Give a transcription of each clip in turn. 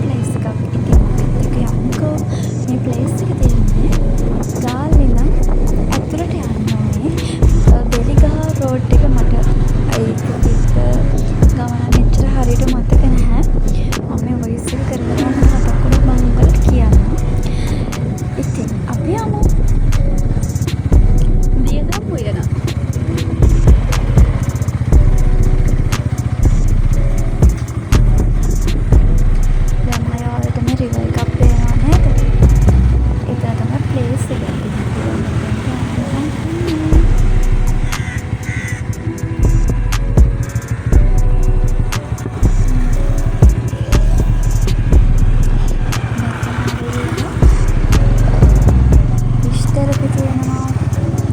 Place එකක්. ඉතින් අපිත් එක්ක යමුකෝ. මේ ප්ලේස් එක තියෙන්නේ ගාල්ල ඉඳන් ඇතුළට යන්න ඕනේ. බෙලිගහ රෝඩ් එක මට ඒක තිබ්බ ගමන එච්චර හරියට මතක නැහැ. මම මේ වොයිස් එක කරලා ගන්න මතක් වුණොත් මම උඹලට කියන්නම්. ඉතින් අපි යමු. දියදම් උයන. දැන් මම ඔයාලට මේ රිවර් එකක් පේනවා නේද? ඒක තමයි ප්ලේස් එක. තෙරපි තියෙනවා,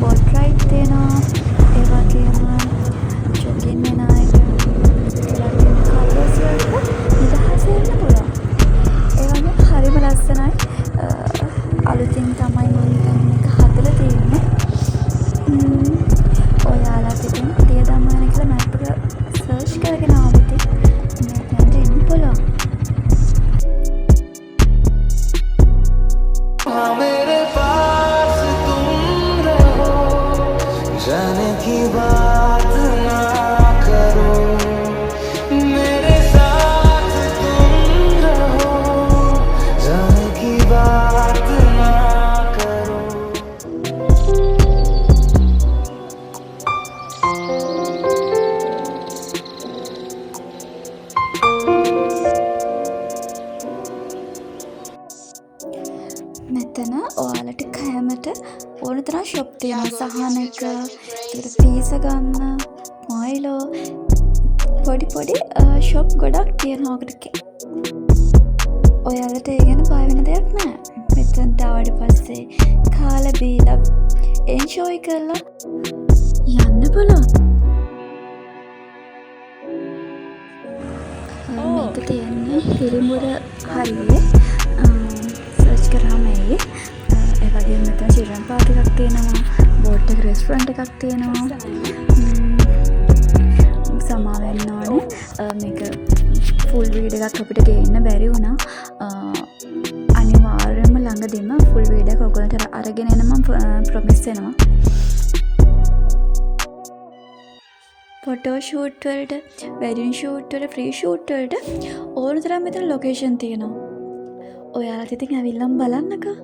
බෝට් රයිඩ් තියෙනවා, ඒ වගේම ජොගින් වෙන අයට, ඒ වගේම කපල්ස් වලට නිදහසේ ඉන්න පුළුවන්. ඒ වගේම හරිම ලස්සනයි. අලුතින් තමයි මම මේක හදලා තියෙන්නේ. ඔයාලා ඉතින් දියදම් වයන කියලා මැප් එක සර්ච් කරගෙන ආවොත් මේකට එන්න පුළුවන්. मेरे पास तुम रहो, जाने की बात ना करो, मेरे साथ तुम रहो, जाने की बात ना करो. මෙතන ඔයාලට කෑමට ඕන තරම් ෂොප් තියෙනවා. සහනක, ඒකට පීසා ගන්න, මයිලෝ පොඩි ෂොප් ගොඩක් තියෙනවා ඔකට. ඔයාලට ඒ ගැන බය වෙන දෙයක් නෑ. මෙතනට ආවට පස්සේ කාලා බීලා එන්ජොයි කරලා යන්න පුළුවන්. මේක තියෙන්නේ පිරිමුර හරියේ. සර්ච් කරාම එයි. ඒ වගේම මෙතන චිල්ඩ්‍රන් පාර්ක් එකක් තියෙනවා. බෝට් එක රෙස්ටොරන්ට් එකක් තියෙනවා. සමා වෙන්න ඕනේ. මේක ෆුල් වීඩියෝ එකක් අපිට ගේන්න බැරි වුණා. අනිවාර්යයෙන්ම ළඟදීම ෆුල් වීඩියෝ එක ඔයගොල්ලන්ට අරගෙන එන්න මම ප්‍රොමිස් වෙනවා. ෆොටෝ ෂූට් වලට, වෙඩින් ෂූට් වලට, ෆ්‍රී ෂූට් වලට ඕන තරම් මෙතන ලොකේෂන් තියෙනවා. ඔයාලට ඉතින් ඇවිල්ලම බලන්නකෝ.